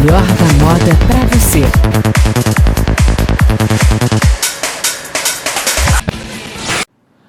melhor da moda pra você.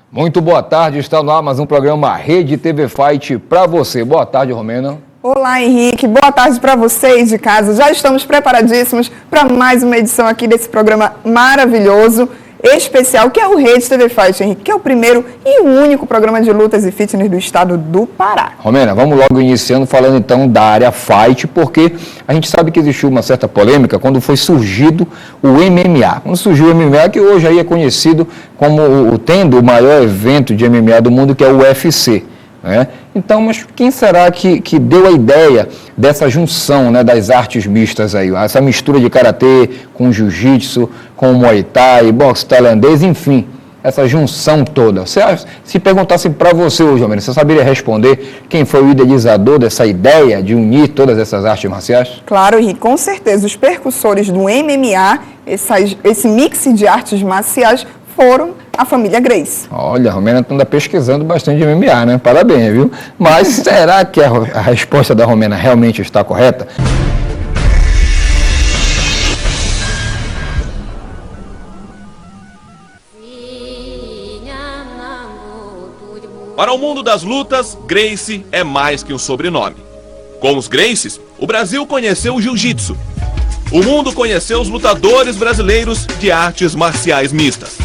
Muito boa tarde, está no ar mais um programa Rede TV Fight para você. Boa tarde, Romena. Olá, Henrique. Boa tarde para vocês de casa. Já estamos preparadíssimos para mais uma edição aqui desse programa maravilhoso, especial, que é o Rede TV Fight, Henrique, que é o primeiro e o único programa de lutas e fitness do estado do Pará. Romena, vamos logo iniciando falando então da área Fight, porque a gente sabe que existiu uma certa polêmica quando foi surgido o MMA. Quando surgiu o MMA, que hoje aí é conhecido como tendo o maior evento de MMA do mundo, que é o UFC. Né? Então, mas quem será que deu a ideia dessa junção, né, das artes mistas aí? Essa mistura de karatê com jiu-jitsu, com muay thai, boxe tailandês, enfim, essa junção toda. Se perguntasse para você hoje, Romero, você saberia responder quem foi o idealizador dessa ideia de unir todas essas artes marciais? Claro, Henrique, com certeza. Os percussores do MMA, esse mix de artes marciais, foram a família Gracie. Olha, a Romena anda pesquisando bastante de MMA, né? Parabéns, viu? Mas será que a resposta da Romena realmente está correta? Para o mundo das lutas, Gracie é mais que um sobrenome. Com os Gracies, o Brasil conheceu o jiu-jitsu. O mundo conheceu os lutadores brasileiros de artes marciais mistas.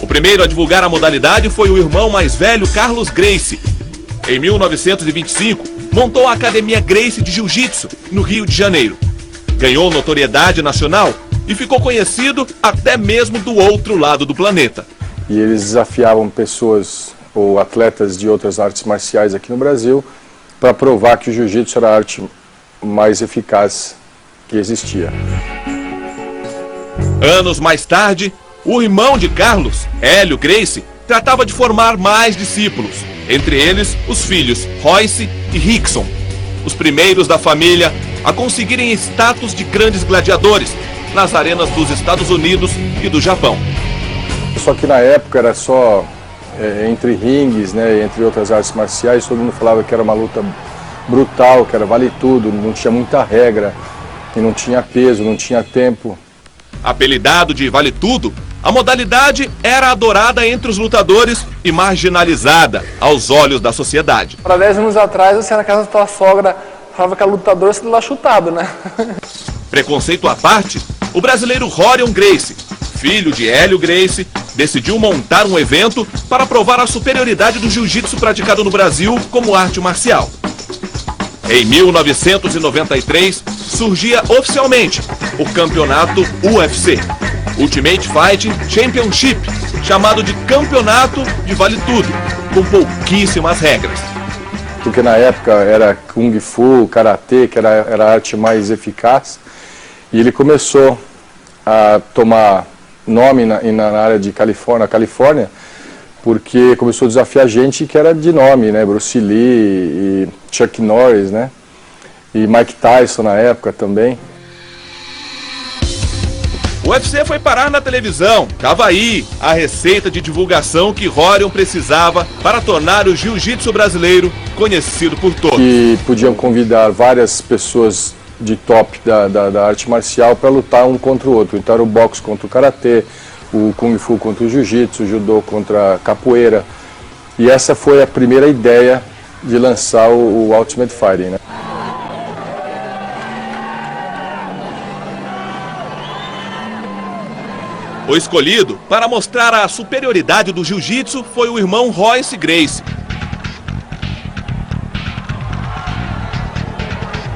O primeiro a divulgar a modalidade foi o irmão mais velho, Carlos Gracie. Em 1925, montou a Academia Gracie de Jiu-Jitsu, no Rio de Janeiro. Ganhou notoriedade nacional e ficou conhecido até mesmo do outro lado do planeta. E eles desafiavam pessoas ou atletas de outras artes marciais aqui no Brasil para provar que o Jiu-Jitsu era a arte mais eficaz que existia. Anos mais tarde, o irmão de Carlos, Hélio Gracie, tratava de formar mais discípulos, entre eles os filhos Royce e Rickson, os primeiros da família a conseguirem status de grandes gladiadores nas arenas dos Estados Unidos e do Japão. Só que na época era só entre ringues, né, entre outras artes marciais, todo mundo falava que era uma luta brutal, que era vale tudo, não tinha muita regra, e não tinha peso, não tinha tempo. Apelidado de vale tudo, a modalidade era adorada entre os lutadores e marginalizada aos olhos da sociedade. Para 10 anos atrás, você na casa da tua sogra falava que a lutadora se lá chutado, né? Preconceito à parte, o brasileiro Rorion Gracie, filho de Hélio Gracie, decidiu montar um evento para provar a superioridade do jiu-jitsu praticado no Brasil como arte marcial. Em 1993, surgia oficialmente o campeonato UFC, Ultimate Fighting Championship, chamado de Campeonato de Vale Tudo, com pouquíssimas regras. Porque na época era Kung Fu, Karatê, que era a arte mais eficaz, e ele começou a tomar nome na área de Califórnia, porque começou a desafiar gente que era de nome, né? Bruce Lee e Chuck Norris, né? E Mike Tyson na época também. O UFC foi parar na televisão. Tava aí a receita de divulgação que Rorion precisava para tornar o jiu-jitsu brasileiro conhecido por todos. E podiam convidar várias pessoas de top da arte marcial para lutar um contra o outro. Então era o boxe contra o karatê, o Kung Fu contra o Jiu-Jitsu, o Judô contra a capoeira. E essa foi a primeira ideia de lançar o Ultimate Fighting, né? O escolhido para mostrar a superioridade do Jiu-Jitsu foi o irmão Royce Gracie.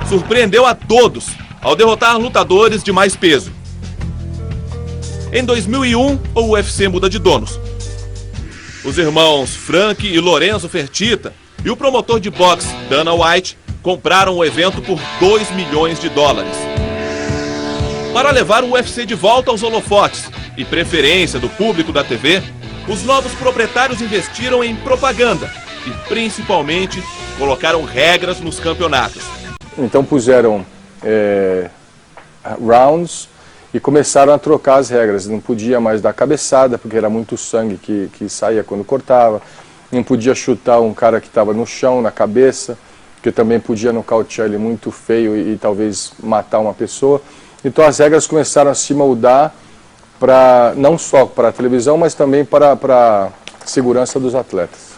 Surpreendeu a todos ao derrotar lutadores de mais peso. Em 2001, o UFC muda de donos. Os irmãos Frank e Lorenzo Fertitta e o promotor de boxe Dana White compraram o evento por $2 milhões. Para levar o UFC de volta aos holofotes e preferência do público da TV, os novos proprietários investiram em propaganda e, principalmente, colocaram regras nos campeonatos. Então puseram rounds e começaram a trocar as regras. Não podia mais dar cabeçada, porque era muito sangue que saía quando cortava. Não podia chutar um cara que estava no chão, na cabeça. porque também podia nocautear ele muito feio e talvez matar uma pessoa. Então as regras começaram a se moldar não só para a televisão, mas também para a segurança dos atletas.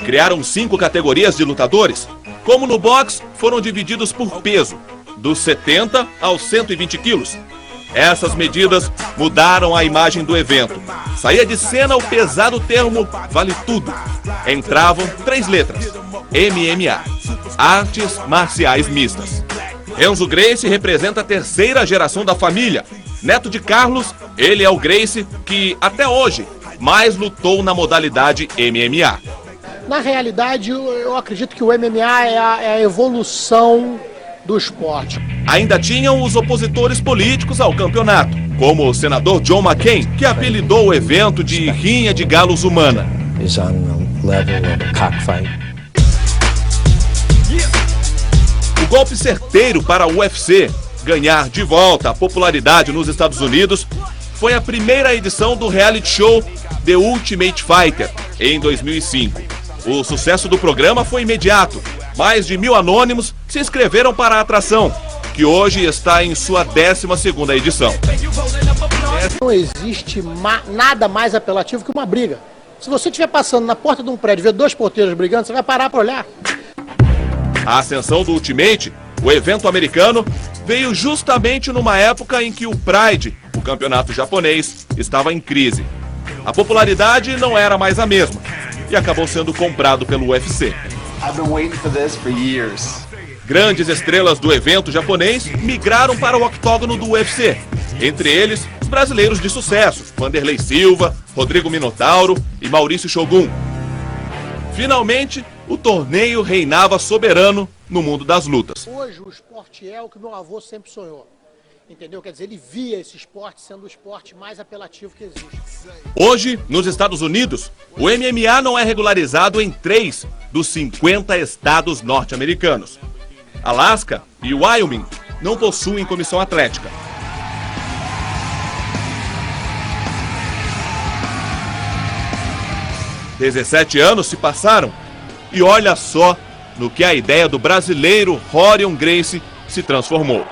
Criaram 5 categorias de lutadores. Como no boxe, foram divididos por peso, dos 70 aos 120 quilos. Essas medidas mudaram a imagem do evento. Saía de cena o pesado termo vale tudo. Entravam 3 letras: MMA, Artes Marciais Mistas. Renzo Gracie representa a 3ª geração da família. Neto de Carlos, ele é o Gracie que, até hoje, mais lutou na modalidade MMA. Na realidade, eu acredito que o MMA é a evolução do esporte. Ainda tinham os opositores políticos ao campeonato, como o senador John McCain, que apelidou o evento de rinha de galos humana. O golpe certeiro para o UFC ganhar de volta a popularidade nos Estados Unidos foi a primeira edição do reality show The Ultimate Fighter, em 2005. O sucesso do programa foi imediato. Mais de 1.000 anônimos se inscreveram para a atração, que hoje está em sua 12ª edição. Não existe nada mais apelativo que uma briga. Se você estiver passando na porta de um prédio e ver 2 porteiros brigando, você vai parar para olhar. A ascensão do Ultimate, o evento americano, veio justamente numa época em que o Pride, o campeonato japonês, estava em crise. A popularidade não era mais a mesma e acabou sendo comprado pelo UFC. Grandes estrelas do evento japonês migraram para o octógono do UFC. Entre eles, os brasileiros de sucesso, Vanderlei Silva, Rodrigo Minotauro e Maurício Shogun. Finalmente, o torneio reinava soberano no mundo das lutas. Hoje o esporte é o que meu avô sempre sonhou. Entendeu? Quer dizer, ele via esse esporte sendo o esporte mais apelativo que existe. Hoje, nos Estados Unidos, o MMA não é regularizado em 3 dos 50 estados norte-americanos. Alasca e Wyoming não possuem comissão atlética. "17 anos se passaram e olha só no que a ideia do brasileiro Rorion Gracie se transformou.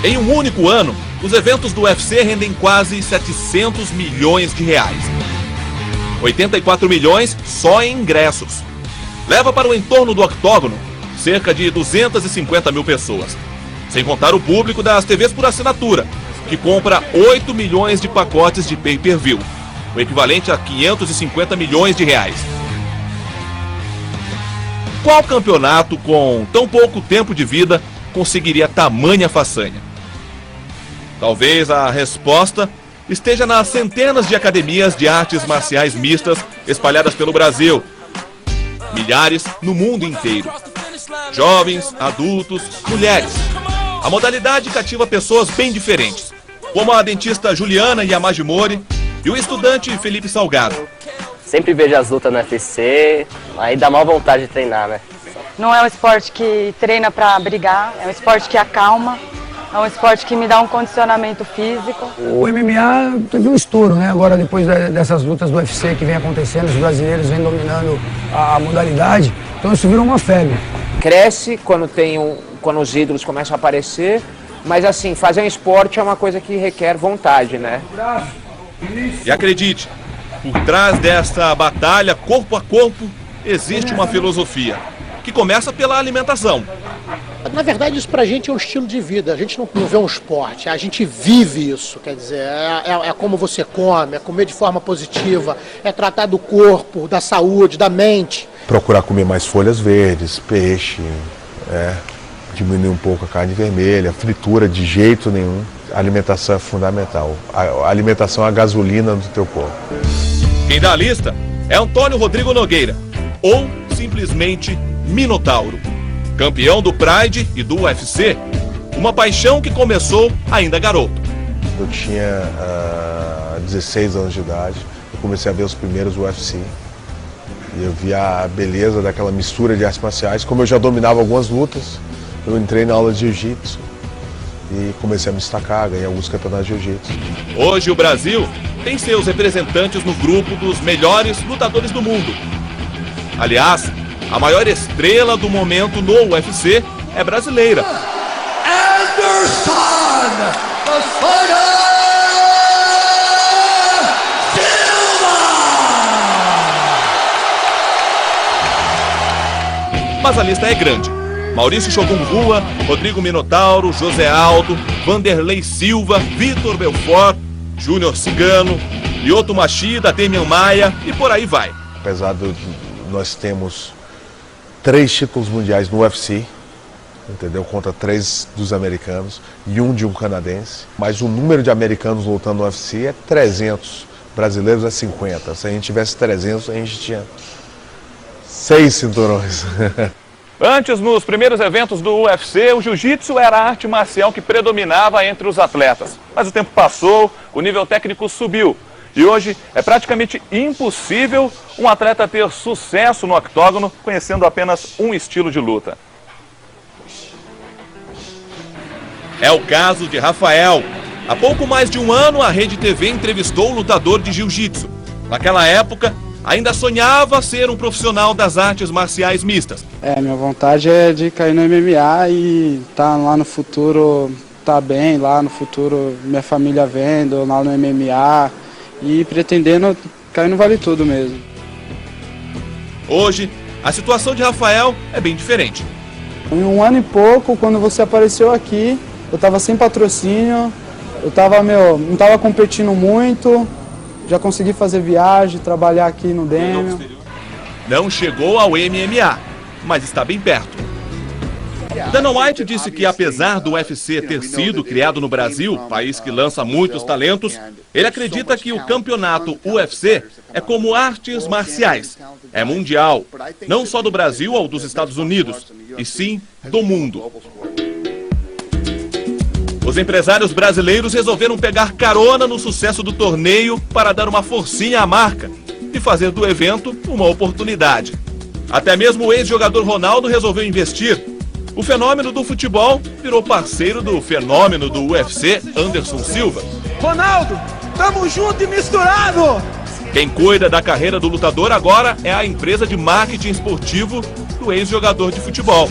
Em um único ano, os eventos do UFC rendem quase 700 milhões de reais. 84 milhões só em ingressos. Leva para o entorno do octógono cerca de 250 mil pessoas. Sem contar o público das TVs por assinatura, que compra 8 milhões de pacotes de pay-per-view, o equivalente a 550 milhões de reais. Qual campeonato com tão pouco tempo de vida conseguiria tamanha façanha? Talvez a resposta esteja nas centenas de academias de artes marciais mistas espalhadas pelo Brasil. Milhares no mundo inteiro. Jovens, adultos, mulheres. A modalidade cativa pessoas bem diferentes, como a dentista Juliana Yamajimori e o estudante Felipe Salgado. Sempre vejo as lutas no UFC, aí dá mal vontade de treinar, né? Não é um esporte que treina pra brigar, é um esporte que acalma, é um esporte que me dá um condicionamento físico. O MMA teve um estouro, né? Agora, depois dessas lutas do UFC que vem acontecendo, os brasileiros vêm dominando a modalidade, então isso virou uma febre. Cresce quando os ídolos começam a aparecer, mas assim, fazer um esporte é uma coisa que requer vontade, né? E acredite, por trás dessa batalha corpo a corpo, existe uma filosofia, que começa pela alimentação. Na verdade, isso pra gente é um estilo de vida, a gente não vê um esporte, a gente vive isso, quer dizer, é como você come, é comer de forma positiva, é tratar do corpo, da saúde, da mente. Procurar comer mais folhas verdes, peixe, diminuir um pouco a carne vermelha, fritura de jeito nenhum. A alimentação é fundamental, a alimentação é a gasolina do teu corpo. Quem dá a lista é Antônio Rodrigo Nogueira, ou simplesmente Minotauro. Campeão do Pride e do UFC, uma paixão que começou ainda garoto. Eu tinha 16 anos de idade, eu comecei a ver os primeiros UFC. E eu vi a beleza daquela mistura de artes marciais. Como eu já dominava algumas lutas, eu entrei na aula de jiu-jitsu. e comecei a me destacar, ganhei alguns campeonatos de jiu-jitsu. Hoje o Brasil tem seus representantes no grupo dos melhores lutadores do mundo. Aliás, a maior estrela do momento no UFC é brasileira. Anderson Mas a lista é grande. Maurício Shogun Rua, Rodrigo Minotauro, José Aldo, Vanderlei Silva, Vitor Belfort, Júnior Cigano, Lyoto Machida, Demian Maia e por aí vai. Apesar de nós temos 3 títulos mundiais no UFC, entendeu? Contra 3 dos americanos e 1 de um canadense. Mas o número de americanos lutando no UFC é 300, brasileiros é 50. Se a gente tivesse 300, a gente tinha 6 cinturões. Antes, nos primeiros eventos do UFC, o jiu-jitsu era a arte marcial que predominava entre os atletas. Mas o tempo passou, o nível técnico subiu. E hoje é praticamente impossível um atleta ter sucesso no octógono conhecendo apenas um estilo de luta. É o caso de Rafael. Há pouco mais de um ano, a Rede TV entrevistou o lutador de jiu-jitsu. Naquela época, ainda sonhava ser um profissional das artes marciais mistas. Minha vontade é de cair no MMA e tá lá no futuro, tá bem lá no futuro, minha família vendo lá no MMA e pretendendo cair no Vale Tudo mesmo. Hoje, a situação de Rafael é bem diferente. Em um ano e pouco, quando você apareceu aqui, eu tava sem patrocínio, eu tava, não tava competindo muito. Já consegui fazer viagem, trabalhar aqui no Demian. Não chegou ao MMA, mas está bem perto. Dana White disse que apesar do UFC ter sido criado no Brasil, país que lança muitos talentos, ele acredita que o campeonato UFC é como artes marciais. É mundial, não só do Brasil ou dos Estados Unidos, e sim do mundo. Os empresários brasileiros resolveram pegar carona no sucesso do torneio para dar uma forcinha à marca e fazer do evento uma oportunidade. Até mesmo o ex-jogador Ronaldo resolveu investir. O fenômeno do futebol virou parceiro do fenômeno do UFC, Anderson Silva. Ronaldo, tamo junto e misturado! Quem cuida da carreira do lutador agora é a empresa de marketing esportivo do ex-jogador de futebol.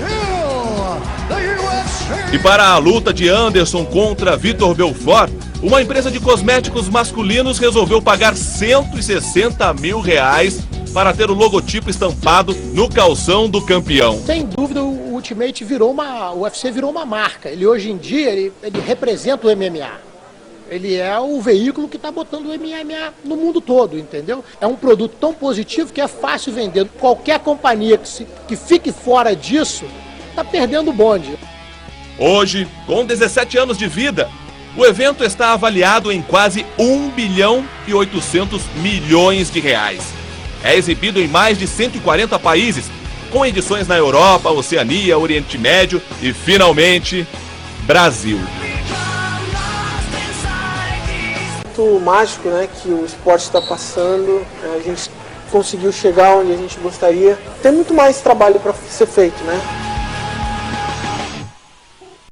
E para a luta de Anderson contra Vitor Belfort, uma empresa de cosméticos masculinos resolveu pagar R$160 mil para ter o logotipo estampado no calção do campeão. Sem dúvida, o Ultimate o UFC virou uma marca. Ele hoje em dia, ele representa o MMA. Ele é o veículo que está botando o MMA no mundo todo, entendeu? É um produto tão positivo que é fácil vender. Qualquer companhia que fique fora disso, está perdendo o bonde. Hoje, com 17 anos de vida, o evento está avaliado em quase R$1 bilhão e 800 milhões de reais. É exibido em mais de 140 países, com edições na Europa, Oceania, Oriente Médio e, finalmente, Brasil. Muito mágico, né, que o esporte está passando, a gente conseguiu chegar onde a gente gostaria. Tem muito mais trabalho para ser feito, né?